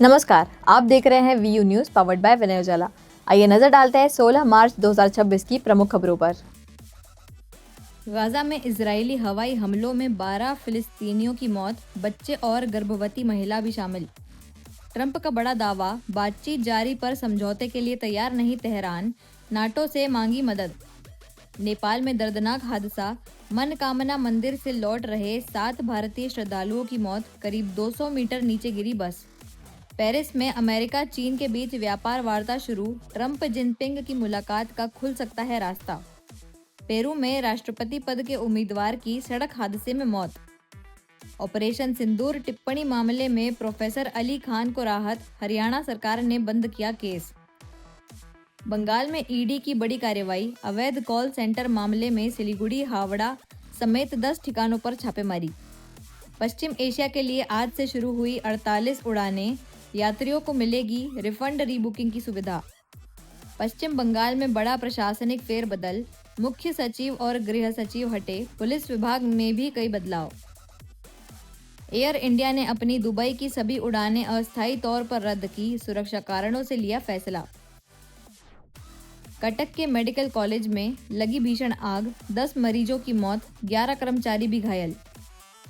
नमस्कार, आप देख रहे हैं वीयू न्यूज़ पावर्ड बाय विनय उजाला। आइए नजर डालते हैं 16 मार्च 2026 की प्रमुख खबरों पर। गाजा में इजरायली हवाई हमलों में 12 फिलिस्तीनियों की मौत, बच्चे और गर्भवती महिला भी शामिल। ट्रंप का बड़ा दावा, बातचीत जारी पर समझौते के लिए तैयार नहीं तेहरान, नाटो से मांगी मदद। नेपाल में दर्दनाक हादसा, मनकामना मंदिर से लौट रहे 7 भारतीय श्रद्धालुओं की मौत, करीब 200 मीटर नीचे गिरी बस। पेरिस में अमेरिका चीन के बीच व्यापार वार्ता शुरू, ट्रंप जिनपिंग की मुलाकात का खुल सकता है रास्ता। पेरू में राष्ट्रपति पद के उम्मीदवार की सड़क हादसे में मौत। ऑपरेशन सिंदूर टिप्पणी मामले में प्रोफेसर अली खान को राहत, हरियाणा सरकार ने बंद किया केस। बंगाल में ईडी की बड़ी कार्रवाई, अवैध कॉल सेंटर मामले में सिलीगुड़ी, हावड़ा समेत 10 ठिकानों पर छापेमारी। पश्चिम एशिया के लिए आज से शुरू हुई 48 उड़ानें, यात्रियों को मिलेगी रिफंड रीबुकिंग की सुविधा। पश्चिम बंगाल में बड़ा प्रशासनिक फेरबदल, मुख्य सचिव और गृह सचिव हटे, पुलिस विभाग में भी कई बदलाव। एयर इंडिया ने अपनी दुबई की सभी उड़ानें अस्थायी तौर पर रद्द की, सुरक्षा कारणों से लिया फैसला। कटक के मेडिकल कॉलेज में लगी भीषण आग, 10 मरीजों की मौत, 11 कर्मचारी भी घायल।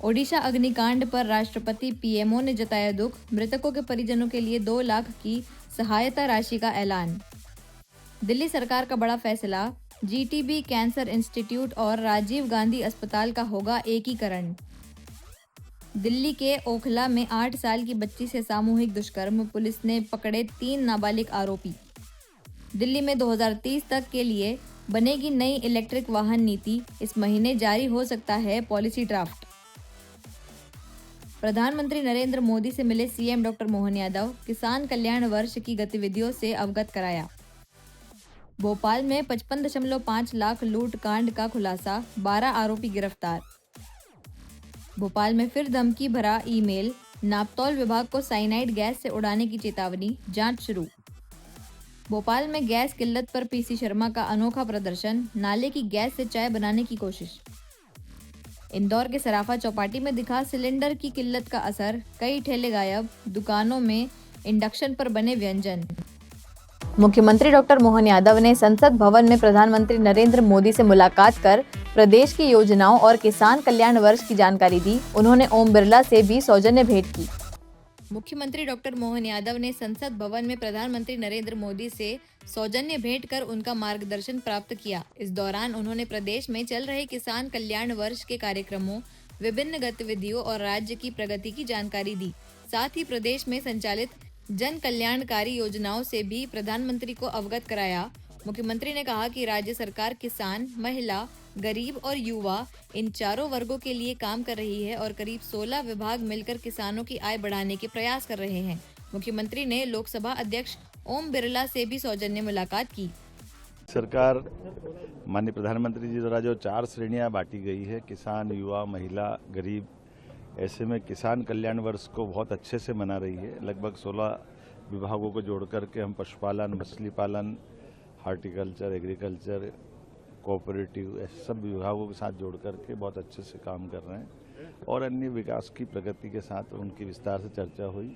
ओडिशा अग्निकांड पर राष्ट्रपति पीएमओ ने जताया दुख, मृतकों के परिजनों के लिए 2 लाख की सहायता राशि का ऐलान। दिल्ली सरकार का बड़ा फैसला, जीटीबी कैंसर इंस्टीट्यूट और राजीव गांधी अस्पताल का होगा एकीकरण। दिल्ली के ओखला में 8 साल की बच्ची से सामूहिक दुष्कर्म, पुलिस ने पकड़े 3 नाबालिग आरोपी। दिल्ली में 2030 तक के लिए बनेगी नई इलेक्ट्रिक वाहन नीति, इस महीने जारी हो सकता है पॉलिसी ड्राफ्ट। प्रधानमंत्री नरेंद्र मोदी से मिले सीएम डॉक्टर मोहन यादव, किसान कल्याण वर्ष की गतिविधियों से अवगत कराया। भोपाल में 55.5 लाख लूट कांड का खुलासा, 12 आरोपी गिरफ्तार। भोपाल में फिर धमकी भरा ईमेल, नापतौल विभाग को साइनाइड गैस से उड़ाने की चेतावनी, जांच शुरू। भोपाल में गैस किल्लत पर पीसी शर्मा का अनोखा प्रदर्शन, नाले की गैस से चाय बनाने की कोशिश। इंदौर के सराफा चौपाटी में दिखा सिलेंडर की किल्लत का असर, कई ठेले गायब, दुकानों में इंडक्शन पर बने व्यंजन। मुख्यमंत्री डॉक्टर मोहन यादव ने संसद भवन में प्रधानमंत्री नरेंद्र मोदी से मुलाकात कर प्रदेश की योजनाओं और किसान कल्याण वर्ष की जानकारी दी। उन्होंने ओम बिरला से भी सौजन्य भेंट की। मुख्यमंत्री डॉक्टर मोहन यादव ने संसद भवन में प्रधानमंत्री नरेंद्र मोदी से सौजन्य भेंट कर उनका मार्गदर्शन प्राप्त किया। इस दौरान उन्होंने प्रदेश में चल रहे किसान कल्याण वर्ष के कार्यक्रमों, विभिन्न गतिविधियों और राज्य की प्रगति की जानकारी दी। साथ ही प्रदेश में संचालित जन कल्याणकारी योजनाओं से भी प्रधानमंत्री को अवगत कराया। मुख्यमंत्री ने कहा कि राज्य सरकार किसान, महिला, गरीब और युवा इन चारों वर्गों के लिए काम कर रही है और करीब 16 विभाग मिलकर किसानों की आय बढ़ाने के प्रयास कर रहे हैं। मुख्यमंत्री ने लोकसभा अध्यक्ष ओम बिरला से भी सौजन्य मुलाकात की। सरकार माननीय प्रधानमंत्री जी द्वारा जो 4 श्रेणियां बांटी गई है, किसान, युवा, महिला, गरीब, ऐसे में किसान कल्याण वर्ष को बहुत अच्छे से मना रही है। लगभग 16 विभागों को जोड़ करके हम पशुपालन, मछली पालन, हार्टिकल्चर, एग्रीकल्चर, कोऑपरेटिव, ऐसे सब विभागों के साथ जोड़ करके बहुत अच्छे से काम कर रहे हैं और अन्य विकास की प्रगति के साथ उनकी विस्तार से चर्चा हुई।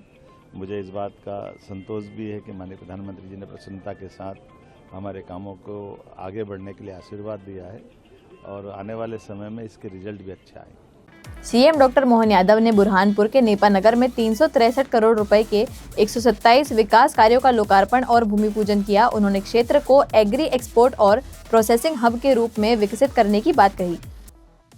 मुझे इस बात का संतोष भी है कि माननीय प्रधानमंत्री जी ने प्रसन्नता के साथ हमारे कामों को आगे बढ़ने के लिए आशीर्वाद दिया है और आने वाले समय में इसके रिजल्ट भी अच्छे आएंगे। सीएम डॉक्टर मोहन यादव ने बुरहानपुर के नेपा नगर में 363 करोड़ रुपए के 127 विकास कार्यों का लोकार्पण और भूमि पूजन किया। उन्होंने क्षेत्र को एग्री एक्सपोर्ट और प्रोसेसिंग हब के रूप में विकसित करने की बात कही।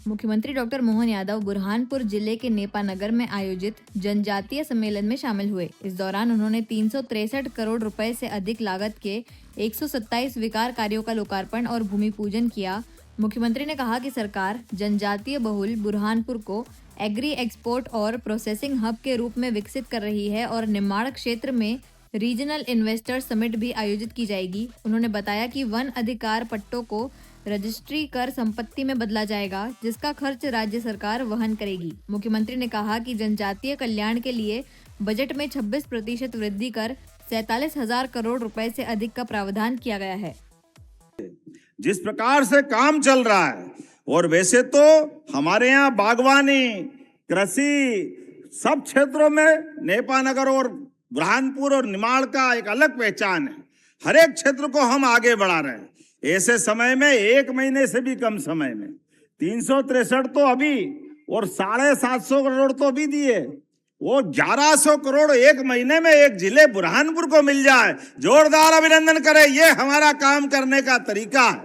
मुख्यमंत्री डॉक्टर मोहन यादव बुरहानपुर जिले के नेपा नगर में आयोजित जनजातीय सम्मेलन में शामिल हुए। इस दौरान उन्होंने 363 करोड़ रुपए से अधिक लागत के 127 विकास कार्यों का लोकार्पण और भूमि पूजन किया। मुख्यमंत्री ने कहा कि सरकार जनजातीय बहुल बुरहानपुर को एग्री एक्सपोर्ट और प्रोसेसिंग हब के रूप में विकसित कर रही है और निमाड़ क्षेत्र में रीजनल इन्वेस्टर समिट भी आयोजित की जाएगी। उन्होंने बताया कि वन अधिकार पट्टों को रजिस्ट्री कर संपत्ति में बदला जाएगा, जिसका खर्च राज्य सरकार वहन करेगी। मुख्यमंत्री ने कहा कि जनजातीय कल्याण के लिए बजट में 26% वृद्धि कर 47,000 करोड़ रुपए से अधिक का प्रावधान किया गया है। जिस प्रकार से काम चल रहा है, और वैसे तो हमारे यहाँ बागवानी, कृषि, सब क्षेत्रों में नेपा नगर और बुरहानपुर और निमाड़ का एक अलग पहचान है। हर एक क्षेत्र को हम आगे बढ़ा रहे हैं। ऐसे समय में 1 महीने से भी कम समय में 363 तो अभी और 750 करोड़ तो अभी दिए, वो 1100 करोड़ 1 महीने में एक जिले बुरहानपुर को मिल जाए, जोरदार अभिनंदन करें। ये हमारा काम करने का तरीका है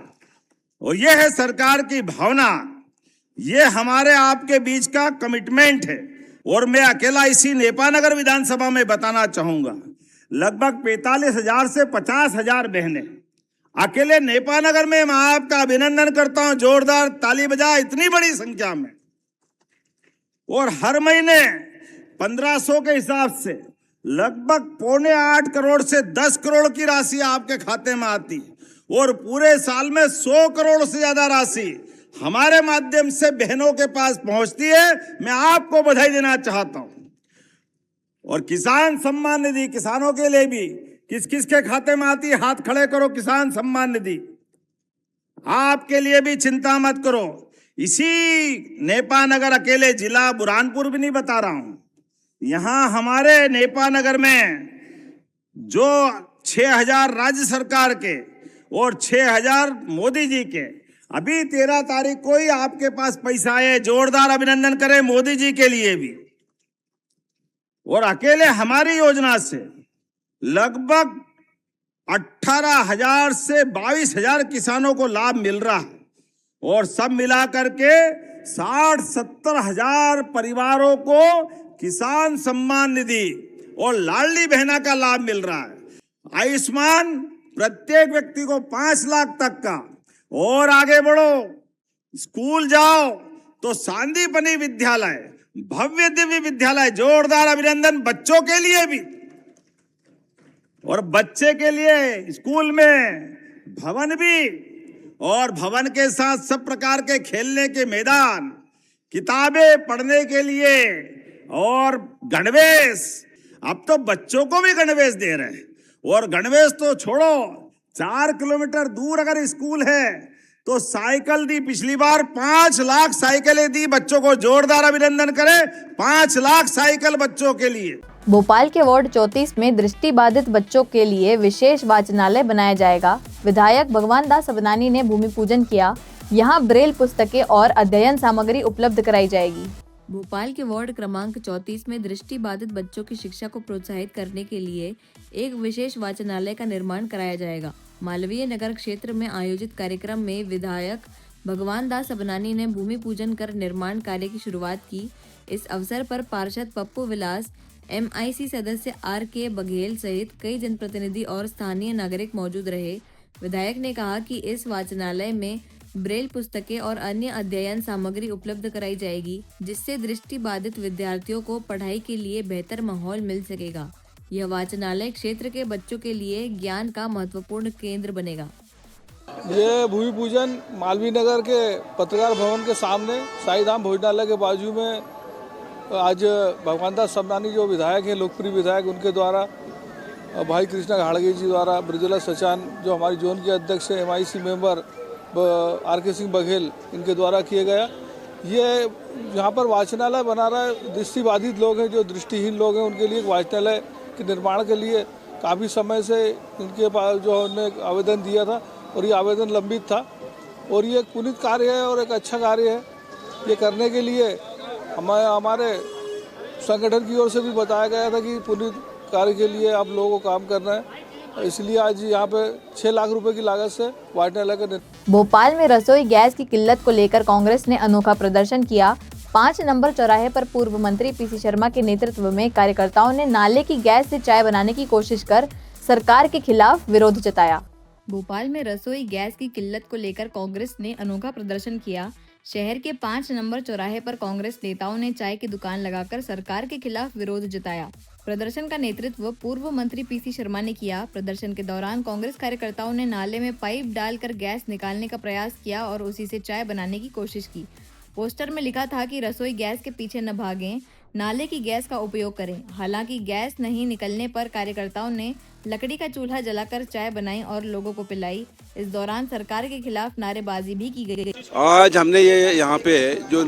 और ये है सरकार की भावना, ये हमारे आपके बीच का कमिटमेंट है। और मैं अकेला इसी नेपानगर विधानसभा में बताना चाहूंगा, लगभग 45,000 से 50,000 बहनें अकेले नेपानगर में। मैं आपका अभिनंदन करता हूं, जोरदार ताली बजा, इतनी बड़ी संख्या में। और हर महीने 1500 के हिसाब से लगभग 7.25 करोड़ से 10 करोड़ की राशि आपके खाते में आती और पूरे साल में 100 करोड़ से ज्यादा राशि हमारे माध्यम से बहनों के पास पहुंचती है। मैं आपको बधाई देना चाहता हूं। और किसान सम्मान निधि किसानों के लिए भी किस किस के खाते में आती है, हाथ खड़े करो। किसान सम्मान निधि आपके लिए भी चिंता मत करो। इसी नेपानगर अकेले जिला बुरहानपुर भी नहीं बता रहा हूं, यहां हमारे नेपानगर में जो 6,000 राज्य सरकार के और 6,000 मोदी जी के, अभी 13 तारीख को ही आपके पास पैसा आए, जोरदार अभिनंदन करें मोदी जी के लिए भी। और अकेले हमारी योजना से लगभग 18,000 से 22,000 किसानों को लाभ मिल रहा है और सब मिलाकर के 60-70 हजार परिवारों को किसान सम्मान निधि और लाडली बहना का लाभ मिल रहा है। आयुष्मान प्रत्येक व्यक्ति को 5 लाख तक का। और आगे बढ़ो, स्कूल जाओ तो सांदीपनि विद्यालय, भव्य दिव्य विद्यालय, जोरदार अभिनंदन बच्चों के लिए भी। और बच्चे के लिए स्कूल में भवन भी, और भवन के साथ सब प्रकार के खेलने के मैदान, किताबें पढ़ने के लिए और गणवेश। अब तो बच्चों को भी गणवेश दे रहे हैं। और गणवेश तो छोड़ो, 4 किलोमीटर दूर अगर स्कूल है तो साइकिल दी। पिछली बार 5 लाख साइकिलें दी बच्चों को, जोरदार अभिनंदन करें। 5 लाख साइकिल बच्चों के लिए। भोपाल के वार्ड 34 में दृष्टि बाधित बच्चों के लिए विशेष वाचनालय बनाया जाएगा। विधायक भगवान दास सबनानी ने भूमि पूजन किया। यहां ब्रेल पुस्तकें और अध्ययन सामग्री उपलब्ध कराई जाएगी। भोपाल के वार्ड क्रमांक 34 में दृष्टि बाधित बच्चों की शिक्षा को प्रोत्साहित करने के लिए एक विशेष वाचनालय का निर्माण कराया जाएगा। मालवीय नगर क्षेत्र में आयोजित कार्यक्रम में विधायक भगवान दास सबनानी ने भूमि पूजन कर निर्माण कार्य की शुरुआत की। इस अवसर पर पार्षद पप्पू विलास, MIC सदस्य RK बघेल सहित कई जनप्रतिनिधि और स्थानीय नागरिक मौजूद रहे। विधायक ने कहा कि इस वाचनालय में ब्रेल पुस्तकें और अन्य अध्ययन सामग्री उपलब्ध कराई जाएगी, जिससे दृष्टि बाधित विद्यार्थियों को पढ़ाई के लिए बेहतर माहौल मिल सकेगा। यह वाचनालय क्षेत्र के बच्चों के लिए ज्ञान का महत्वपूर्ण केंद्र बनेगा। ये भूमि पूजन मालवीय नगर के पत्रकार भवन के सामने साईधाम भोजनालय के बाजू में आज भगवान दास सबनानी जो विधायक हैं, लोकप्रिय विधायक, उनके द्वारा, भाई कृष्णा घाड़गे जी द्वारा, ब्रजला सचान जो हमारी जोन के अध्यक्ष है, MIC member RK Singh Baghel, इनके द्वारा किया गया। ये यहाँ पर वाचनालय बना रहा है। दृष्टिबाधित लोग हैं, जो दृष्टिहीन लोग हैं, उनके लिए एक वाचनालय के निर्माण के लिए काफ़ी समय से इनके पास जो उन्होंने आवेदन दिया था और ये आवेदन लंबित था और ये एक पुनीत कार्य है और एक अच्छा कार्य है। ये करने के लिए हमारे संगठन की ओर से भी बताया गया था कि पुनीत कार्य के लिए आप लोगों को काम करना है, इसलिए आज यहाँ पे 6 लाख रुपए की लागत से वाचनालय का। भोपाल में रसोई गैस की किल्लत को लेकर कांग्रेस ने अनोखा प्रदर्शन किया। 5 नंबर चौराहे पर पूर्व मंत्री PC शर्मा के नेतृत्व में कार्यकर्ताओं ने नाले की गैस से चाय बनाने की कोशिश कर सरकार के खिलाफ विरोध जताया। भोपाल में रसोई गैस की किल्लत को लेकर कांग्रेस ने अनोखा प्रदर्शन किया। शहर के 5 नंबर चौराहे पर कांग्रेस नेताओं ने चाय की दुकान लगाकर सरकार के खिलाफ विरोध जताया। प्रदर्शन का नेतृत्व पूर्व मंत्री PC शर्मा ने किया। प्रदर्शन के दौरान कांग्रेस कार्यकर्ताओं ने नाले में पाइप डालकर गैस निकालने का प्रयास किया और उसी से चाय बनाने की कोशिश की। पोस्टर में लिखा था कि रसोई गैस के पीछे न भागें, नाले की गैस का उपयोग करें। हालांकि गैस नहीं निकलने पर कार्यकर्ताओं ने लकड़ी का चूल्हा जलाकर चाय बनाई और लोगों को पिलाई। इस दौरान सरकार के खिलाफ नारेबाजी भी की गई। आज हमने ये यहाँ पे जो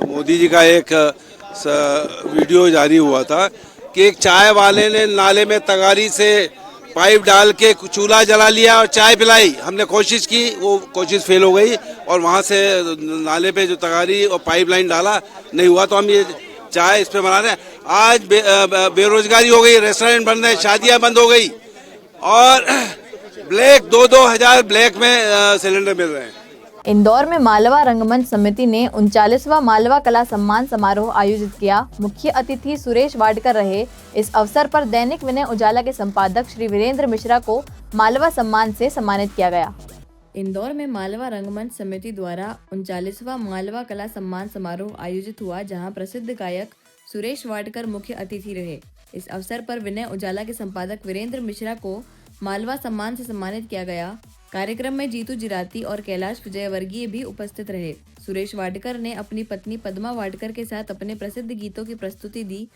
मोदी जी का एक वीडियो जारी हुआ था, कि एक चाय वाले ने नाले में तगारी से पाइप डाल के चूल्हा जला लिया और चाय पिलाई। हमने कोशिश की, वो कोशिश फेल हो गई और वहाँ से नाले पे जो तगारी और पाइप लाइन डाला नहीं हुआ, तो हम ये चाय इस पे बना रहे हैं। आज बेरोजगारी हो गई, रेस्टोरेंट बंद है, शादियाँ बंद हो गई और ब्लैक 2-2 हजार ब्लैक में सिलेंडर मिल रहे हैं। इंदौर में मालवा रंगमंच समिति ने 39वां मालवा कला सम्मान समारोह आयोजित किया। मुख्य अतिथि सुरेश वाडकर रहे। इस अवसर पर दैनिक विनय उजाला के संपादक श्री वीरेंद्र मिश्रा को मालवा सम्मान से सम्मानित किया गया। इंदौर में मालवा रंगमंच समिति द्वारा 39वां मालवा कला सम्मान समारोह आयोजित हुआ, जहां प्रसिद्ध गायक सुरेश वाडकर मुख्य अतिथि रहे। इस अवसर पर विनय उजाला के संपादक वीरेंद्र मिश्रा को मालवा सम्मान से सम्मानित किया गया। कार्यक्रम में जीतू जिराती और कैलाश विजयवर्गीय भी उपस्थित रहे। सुरेश वाडकर ने अपनी पत्नी पद्मा वाडकर के साथ अपने प्रसिद्ध गीतों की प्रस्तुति दी।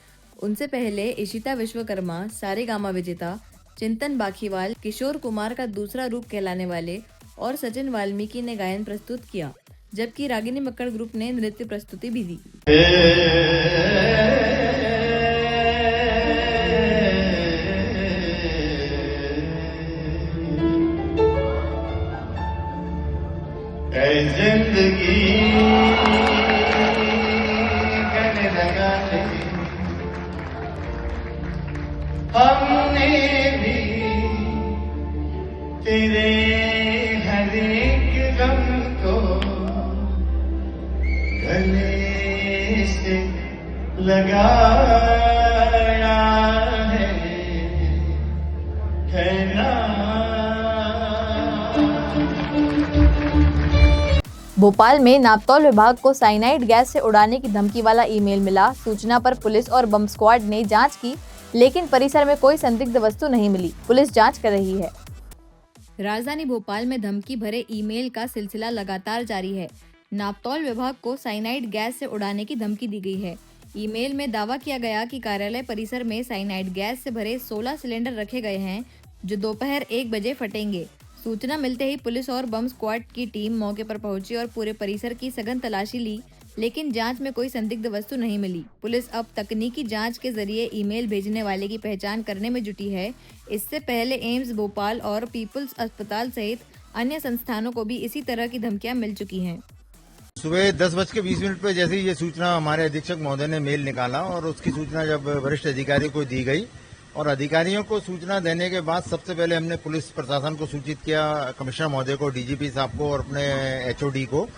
उनसे पहले इशिता विश्वकर्मा, सारेगामा विजेता, चिंतन बाखीवाल, किशोर कुमार का दूसरा रूप कहलाने वाले और सचिन वाल्मीकि ने गायन प्रस्तुत किया, जबकि रागिनी मक्कड़ ग्रुप ने नृत्य प्रस्तुति भी दी। जिंदगी कहने लगा हमने भी तेरे हर एक गम को गले से लगाया है ना। भोपाल में नापतौल विभाग को साइनाइड गैस से उड़ाने की धमकी वाला ईमेल मिला। सूचना पर पुलिस और बम स्क्वाड ने जांच की, लेकिन परिसर में कोई संदिग्ध वस्तु नहीं मिली। पुलिस जांच कर रही है। राजधानी भोपाल में धमकी भरे ईमेल का सिलसिला लगातार जारी है। नापतौल विभाग को साइनाइड गैस से उड़ाने की धमकी दी गई है। ईमेल में दावा किया गया कि कार्यालय परिसर में साइनाइड गैस से भरे 16 सिलेंडर रखे गए हैं, जो दोपहर 1 बजे फटेंगे। सूचना मिलते ही पुलिस और बम स्क्वाड की टीम मौके पर पहुंची और पूरे परिसर की सघन तलाशी ली, लेकिन जांच में कोई संदिग्ध वस्तु नहीं मिली। पुलिस अब तकनीकी जांच के जरिए ईमेल भेजने वाले की पहचान करने में जुटी है। इससे पहले एम्स भोपाल और पीपुल्स अस्पताल सहित अन्य संस्थानों को भी इसी तरह की धमकियां मिल चुकी हैं। सुबह 10:20 पे जैसे ही ये सूचना हमारे अधीक्षक महोदय ने मेल निकाला और उसकी सूचना जब वरिष्ठ अधिकारी को दी गई और अधिकारियों को सूचना देने के बाद सबसे पहले हमने पुलिस प्रशासन को सूचित किया, कमिश्नर महोदय को, डीजीपी साहब को और अपने एचओडी को,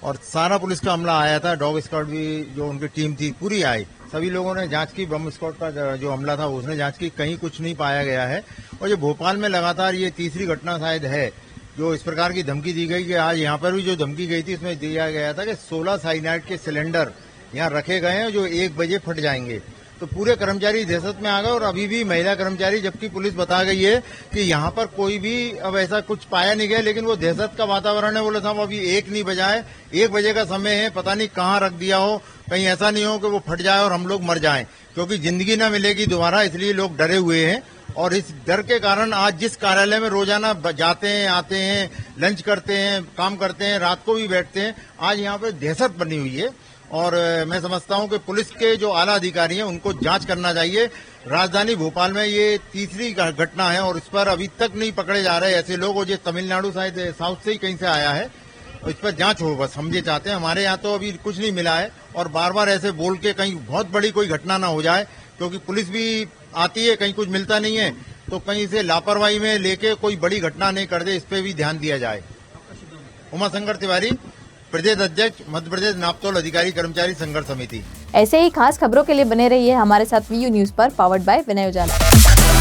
और सारा पुलिस का अमला आया था। डॉग स्क्वाड भी जो उनकी टीम थी पूरी आई। सभी लोगों ने जांच की। बम स्क्वाड का जो अमला था उसने जांच की, कहीं कुछ नहीं पाया गया है। और ये भोपाल में लगातार ये तीसरी घटना शायद है जो इस प्रकार की धमकी दी गई कि आज यहाँ पर भी जो धमकी गई थी उसमें दिया गया था कि 16 साइनाइड के सिलेंडर यहाँ रखे गए हैं जो 1 बजे फट जाएंगे। तो पूरे कर्मचारी दहशत में आ गए और अभी भी महिला कर्मचारी, जबकि पुलिस बता गई है कि यहाँ पर कोई भी अब ऐसा कुछ पाया नहीं गया, लेकिन वो दहशत का वातावरण है। बोले साहब अभी 1 नहीं बजा है, 1 बजे का समय है, पता नहीं कहाँ रख दिया हो, कहीं ऐसा नहीं हो कि वो फट जाए और हम लोग मर जाएं, क्योंकि जिंदगी न मिलेगी दोबारा, इसलिए लोग डरे हुए हैं। और इस डर के कारण आज जिस कार्यालय में रोजाना जाते हैं, आते हैं, लंच करते हैं, काम करते हैं, रात को भी बैठते हैं, आज यहाँ पे दहशत बनी हुई है। और मैं समझता हूं कि पुलिस के जो आला अधिकारी हैं उनको जांच करना चाहिए। राजधानी भोपाल में ये तीसरी घटना है और इस पर अभी तक नहीं पकड़े जा रहे ऐसे लोग, और ये तमिलनाडु शायद साउथ से ही कहीं से आया है। इस पर जांच हो, बस हम ये चाहते हैं। हमारे यहाँ तो अभी कुछ नहीं मिला है और बार बार ऐसे बोल के कहीं बहुत बड़ी कोई घटना ना हो जाए, क्योंकि पुलिस भी आती है, कहीं कुछ मिलता नहीं है, तो कहीं से लापरवाही में लेके कोई बड़ी घटना नहीं कर दे, इस पे भी ध्यान दिया जाए। उमाशंकर तिवारी, प्रदेश अध्यक्ष, मध्य प्रदेश नापतौल अधिकारी कर्मचारी संघर्ष समिति। ऐसे ही खास खबरों के लिए बने रहिए हमारे साथ वीयू न्यूज पर, पावर्ड बाय विनय उजाला।